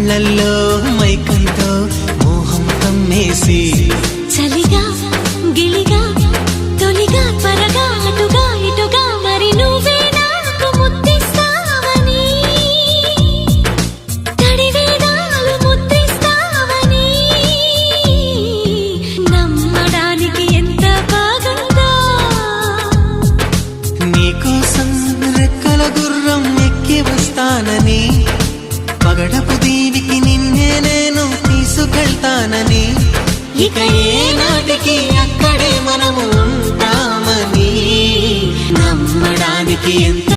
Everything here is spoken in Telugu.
కళ్ళల్లో మైకంతో మోహం కమ్మేసి చలిగా గిలిగా తొలిగా త్వరగా అటుగా ఇటుగా మరి నువ్వే నాకు ముద్దిస్తావని తడివేదాలు ముద్దిస్తావని నమ్మడానికి ఎంత బాగుందో నీకోసం రెక్కల గుర్రం ఎక్కి వస్తానని పగడపు దీనికి నిన్నే నేను తీసుకెళ్తానని ఇక ఏ నాటికి అక్కడే మనము ఉంటామని నమ్మడానికి ఎంత